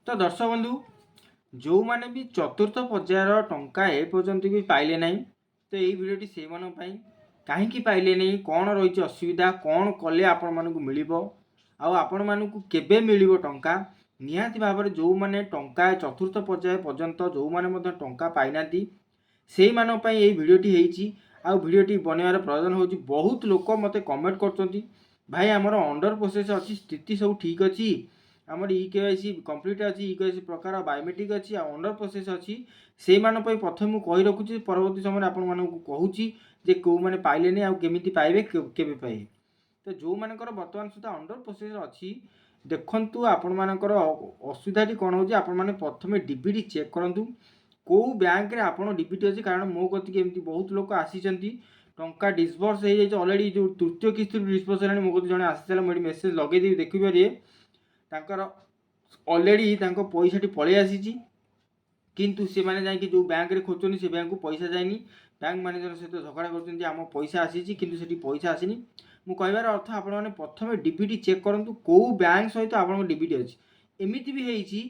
तो दर्शक बंधु जो मैंने भी चतुर्थ पर्यायर टंका ए पर्यंत भी पाइले ना तो यही भिडियोटी से कहीं पाइले नहीं कौन रही असुविधा कौन कले आपण मानक मिल आपण मानक केबे मिल टंका निहाती भाव में जो मैंने टंका चतुर्थ पर्याय पर्यंत जो मैंने टंका पाईना से यही भिडियोटी होती आ भिडियोटी बनवार प्रयोजन हो बहुत लोक मत कमेंट कर भाई आमर अंडर प्रोसेस अच्छी स्थिति सब ठीक अच्छी आमर इकेवाईसी कंप्लीट अच्छी इकेवाईसी प्रकार बायोमेट्रिक अच्छी अंडर प्रोसेस अच्छी से प्रथम मुझे कही रखुच्छी परवर्ती समय आपण मानक कहूँ जे कौ मैंने पाइले आमि पाइबे केबे पाइबे तो जो मानकर बर्तमान सुधा अंडर प्रोसेस अच्छी देखु आपण मानकर असुविधाटी कौन हो आपण मैंने प्रथम डीबीटी चेक करूँ कौ बैंक रे आपण डीबीटी अच्छी कारण मो गति एमती बहुत लोग आसी टंका डिस्बर्स हो जाए अलरेडी जो तृतीय किस्ती डिस्बर्स है मो जड़े आसाला मुझे मेसेज लगेदेवी देखिपारे अलरेडी पैसाटी पलि आसी किंतु से माने जाकि जो बैंक रे खोजछन से बैंक को पैसा जाइनी बैंक मैनेजर सहित झगड़ा करछन आम पैसा आसी किंतु सेठी पैसा आसीनी मु कहबार अर्थ आपण माने प्रथम डीबीटी चेक करंतु को बैंक सहित आपण डीबीटी अछि एमिति भी हेछि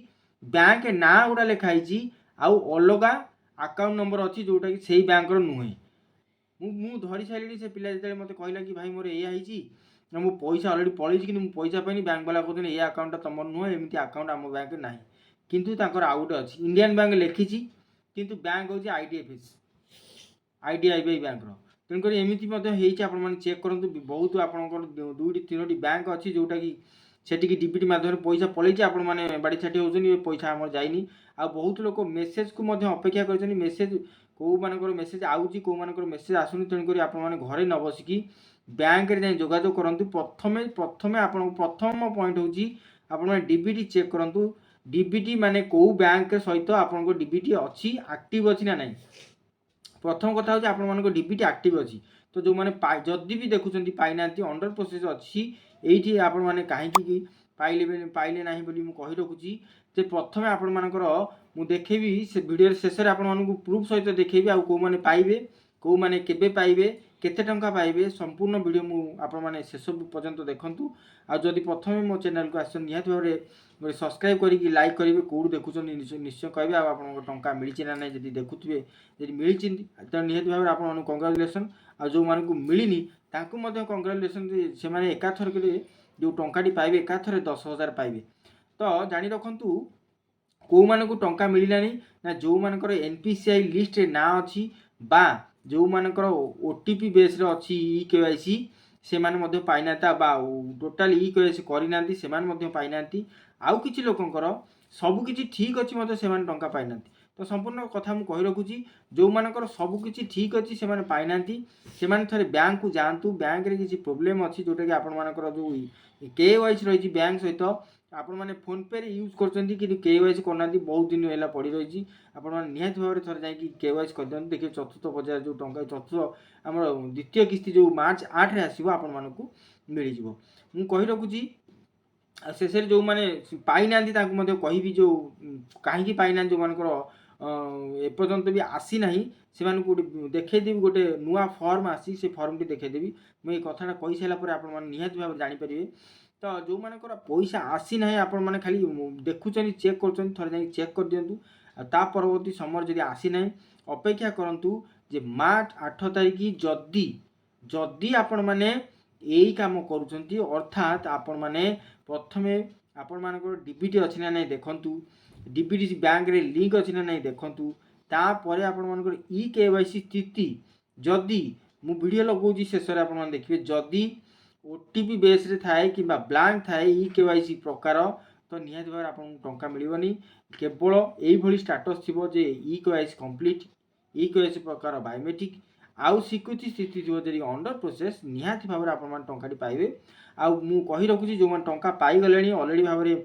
बैंक ना गुडा लिखाई आउ अलगा अकाउंट नंबर अच्छी जोटा कि सही बैंक नुहे मु धरी सारे से पिला जो मत कहला कि भाई मोर या मो पैसा अलरेडी पलि कि पैसा पाइनी बैंक वाला कहते ये अकाउंट तुम नुहे एमती अकाउंट आम बैंक ना किंतु ताकर आउ गोटे अच्छी इंडियन बैंक लिखी किंतु बैंक हूँ आईडीआईबीआई बैंक तेणुक एमती आप चेक करूँ बहुत आपंकर दुईटी तीनो बैंक अच्छी जोटा कि सेठी डीबीटी माध्यम पैसा पलि आपण मैंने बाड़ी छाटी होती पैसा आम जाइनी आ बहुत लोग मेसेज को अपेक्षा कर मेसेज कौ मानकर मेसेज आउची कौ मानकर मेसेज आसुनी तेणुक आपने घरे न बसिकी बैंक रे जोगाजोग करूँ प्रथमे प्रथमे आप प्रथम पॉइंट हूँ डीबीटी चेक करूँ डीबीटी माने कौ बैंक सहित आपन डीबीटी अच्छी एक्टिव अच्छी ना नहीं प्रथम कथा हूँ आपण मान डीबीटी एक्टिव अच्छी तो जो मैंने जदि भी देखुं पाईना अंडर प्रोसेस अच्छी ये आपण मैंने कहीं पाइले पाइले ना बोली कही रखुची जे प्रथमे आपण मानकर मु देखेबी से वीडियो शेष में आपण मानक प्रूफ सहित देखेबी आ को माने पाइबे को माने केबे पाइबे केते टंका पाइबे संपूर्ण वीडियो मु आपण माने शेष पर्यंत देखंतु आ जदि प्रथमे मो चैनल को आसन निहाती भाव में सब्सक्राइब करी लाइक करेंगे कौट देखुं निश्चय कहे आप टंका मिली ना ना जब देखुए जब मिली तो निहाती भाव में आपको कंग्राचुलेसन आ जो मानक मिलनी कंग्राचुलेसन से एकाथर के जो टंकाटी पाइबे एकाथर 10,000 पाइबे तो जानी रखु कौ मानक टंका मिलानी ना जो मानकर एनपीसीआई लिस्ट रे ना अच्छी बा जो मानकर ओटीपी बेस रे अच्छी इकेवाईसी से माने पाइना टोटाल इकेवाईसी करना से पाइना आउ किछि लोकंकर सबकि ठीक अच्छी से टंका पाइना तो संपूर्ण कथा मुझे कही रखुची जो मानकर सबकि ठीक अच्छी से पाइना से थे बैंक को जातु बैंक रे किसी प्रोब्लेम अच्छी जोटा कि आपण मानकर जो केवाईसी रही बैंक सहित आपण मैंने फोन पे यूज कर केवाईसी करना बहुत दिन है पड़ी रही आपण निहाती भाव में थे जाकि केवाईसी कर दिखाँ देखिए चतुर्थ पर्यायर जो टंका चतुर्थ आम द्वितीय किस्ती जो मार्च 8 रे आसो आपण मानक मिल जाए मुझे रखुची शेष जो मैंने पाईना कहि जो कहीं पाईना जो मानकर एपर्यंत भी आसी ना से देखदेवी गोटे नुआ फर्म आसी से फर्मटी देखदेवी मुझे कथा कही सारापर आप निहाती भाव जानीपारे तो जो मानकर पैसा आसी ना आपण मैंने खाली देखुं चेक कर थे चेक कर दिंतु ता परवर्ती समय जब आसी ना अपेक्षा करूँ जे मार्च 8 तारिख जदि जदि आपण मैंने यही कम करुँच अर्थात आपण मैंने प्रथमे आपण मानकर डीबीटी अच्छी ना नहीं देखंतु डीबीटी बैंक रे लिंक अच्छी ना नहीं देखंतु तापर आपण मानकर इकेवाईसी स्थिति जदि मु वीडियो लगाऊँ शेष में आपण मैंने देखिए जदि ओटीपी बेस रे थाए कि ब्लैंक थाए इकेवाईसी प्रकार तो निहाती भाव आपको टंका मिलनी केवल यही स्टाटस थी जे इकेवाईसी कंप्लीट इकेवाईसी प्रकार बायोमेट्रिक आउ स्वीकृति स्थिति थी जब अंडर प्रोसेस निहाती भाव में आप टंकाटी पाइबे आउ कही रखुची जो मैंने टंका पाईगले अलरेडी भाव में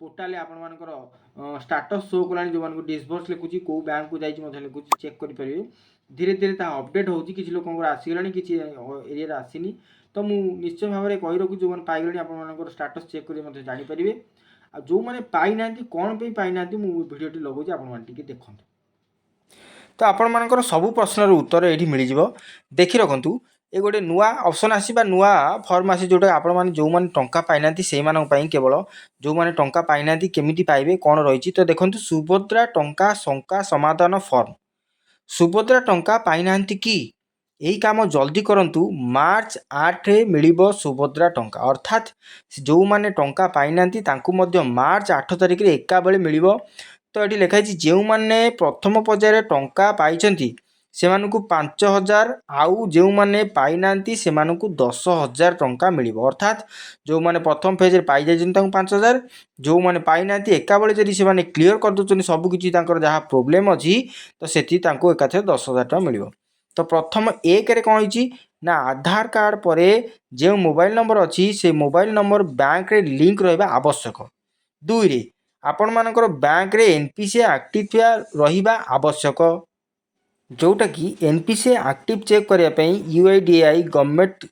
पोर्टाल आपर स्टाटस शो कला जो मानक डिस्बर्स लिखुची कौ बैंक को जाइए लिखुची चेक करेंगे धीरे धीरे अपडेट हो किसी लोक आसीगला किसी एरिया आसीनी तो मु निश्चय भाव में कही रखुची जो मैंने पाईगले आप स्टाटस चेक कर जानीपारे आ जो मैंने पाईना कौन पे पाईना भिडियोटी लगाऊँ आप देखते तो आपण मानकर सबू प्रश्नर उत्तर ये मिल देखी रखु ये गोटे नुआ ऑप्शन आसी नुआ फॉर्म आसी जोटा आपण माने जो माने टंका पाइनांती सेई मानक पई केवल जो माने टंका पाइनांती केमिति पाइबे कोन रहिछि तो देखंतु सुभद्रा टंका शंका समाधान फॉर्म सुभद्रा टंका पाइनांती कि यही काम जल्दी करंतु मार्च 8 रे मिलिबो सुभद्रा टंका अर्थात जो माने टंका पाइनांती तांकु मध्य मार्च 8 तारिख रे एका बेले मिलिबो तो एठी लिखा है जो माने प्रथम पर्यायर टंका पाइछंती सेमानकु 5000 आउ जो माने पाइनांती सेमानकु 10000 टंका मिलिबो अर्थात जो माने प्रथम फेज रे पाइ जायछन तांकु 5000 जो माने पाइनांती एका बेले जदी से माने क्लियर कर दोचन सब किछि तांकर जहा प्रॉब्लम अछि तो सेठी तांकु एकाथे 10000 टंका मिलिबो तो प्रथम एक रे कोन होइछि ना आधार कार्ड परे जे मोबाइल नंबर अछि से मोबाइल नंबर बैंक रे लिंक रहबा आवश्यक दुई रे आपण मानकर बैंक रे एनपीसी एक्टिव रहिबा आवश्यक जोटा कि एनपीसी एक्टिव चेक करिया पई यूआईडीआई गवर्नमेंट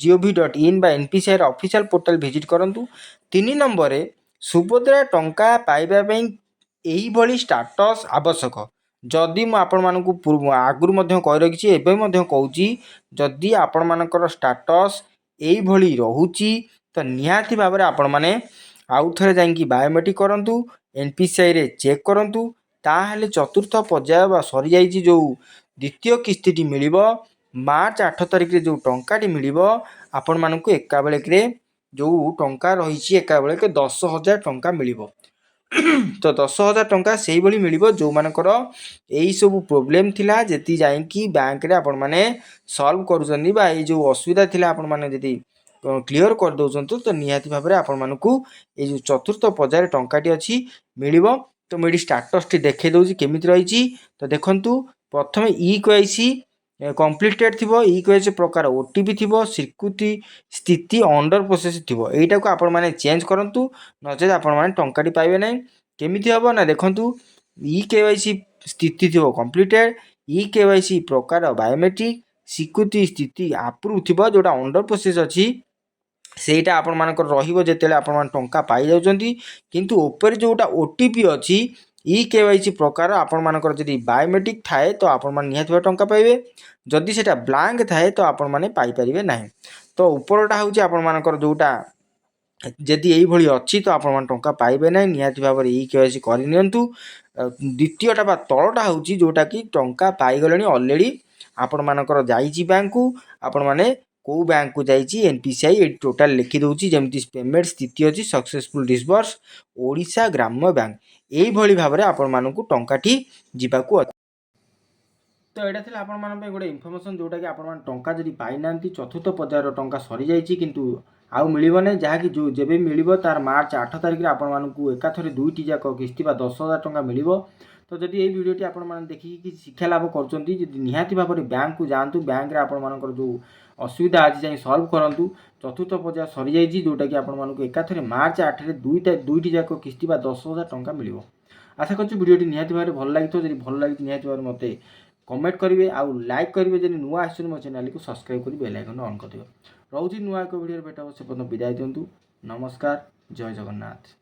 gov.in बा एनपीसीआई ऑफिशियल पोर्टल विजिट करंतु तीन नंबर रे सुभद्रा टंका पाइबा पई एही भली स्टेटस आवश्यक जदि मु आपण मानकु आगुरु मध्य कहि रखिछि एबे मध्य कहूछि जदि आपण मानकर स्टेटस एही भली रहूछि तो निहाती भाबरे आपण माने आउ थरे जाइंकी बायोमेट्रिक करंतु एनपीसीआई रे चेक करंतु ताहेले चतुर्थ पर्याय बा सरी जाइछि जो द्वितीय किस्तीटी मिलिबो मार्च 8 तारिख रे जो टंकाटी मिलिबो आपण मानकु एका बेलेक रे जो टंका रहिछि एका बेलेक 10000 टंका मिलिबो तो 10000 टंका सेही भली मिलिबो जो मानकर एही सब प्रॉब्लम थिला जेती जाइंकी बैंक रे आपण माने सॉल्व करूछनी बा ए जो असुविधा थिला आपण माने जेती क्लियर कर दउछंतु तो निहाती भाबरे आपण मानकु ए जो चतुर्थ पर्याय टंकाटी अछि मिलिबो तो मेडी स्टेटस टी देखे दउछि केमिति रहिछि तो देखंतु प्रथमे ई क्वाइसी कंप्लीटेड थिबो ई क्वाइसी प्रकार ओटीपी थिबो स्वीकृति स्थिति अंडर प्रोसेस थिबो एटा को आपण माने चेंज करंतु नचे आपण माने टंकाटी पाइबे नै केमिति हबो ना देखंतु ई केवाईसी स्थिति थिबो कंप्लीटेड ई केवाईसी प्रकार बायोमेट्रिक स्वीकृति स्थिति अप्रूव थिबो जोटा अंडर प्रोसेस अछि सेटा आपण मानकर रहिबो जेतेले आपण मान टंका पाइ जाउचंती किंतु ऊपर जोटा ओटीपी अछि ई केवाईसी प्रकार आपण मानकर जदी बायोमेट्रिक थाए तो आपण मान निहात टंका पाइबे जदी सेटा ब्लैंक थाए तो आपण माने पाइ परिबे नाही तो ऊपरटा होउची आपण मानकर जोटा जदि एही भली अछि तो आपण मान टंका पाइबे नाही निहात भाबरे ई केवाईसी करि नियंतु द्वितीयटा बा तळटा होउची जोटा कि टंका पाइ गलेनी ऑलरेडी आपण मानकर जाईची बैंक को आपण माने को बैंक को जाईची एनपीसीआई ए टोटल लिखि दउची जेमति पेमेंट स्थिति अछि सक्सेसफुल डिस्बर्स ओडिशा ग्राम्य बैंक एही भली भाबरे आपण मानकु टंकाटी जिबाकू तो एटा थिला आपण मान पे गोटे इन्फॉर्मेशन जोटा कि आपण मान टंका जदी पाइ नांती चतुर्थ पर्यायर टंका सरी जाईची किंतु आउ मिलिबो नै जहा कि जो जेबे मिलिबो तार मार्च 8 तारिख रे आपण मानकु एकाथरे दुईटी जाक किस्ती बा 10000 टंका मिलिबो तो जदि एही वीडियोटी आपण मान देखि कि शिक्षा लाभ करचंती जदि निहाती भाबरे बैंक को जानतु बैंक रे आपण मानकर जो असुविधा आज जाई सॉल्व करंतु चतुर्थ पर्याय सरी जाईची जोटा कि आपण मानकु एकाथरे मार्च 8 रे दुईटी जाक किस्ती बा 10000 टंका मिलिबो आशा करछु वीडियोटी निहाती भाबरे भल लागितो जदि भल लागि निहाती भाबरे मते कमेंट करेंगे आउ लाइक करेंगे जब नुआ आस मो चैनल को सब्सक्राइब कर बेल आइकन ऑन कर रोची नुआ एक वीडियो भेटा से विदाय दिंतु नमस्कार जय जगन्नाथ।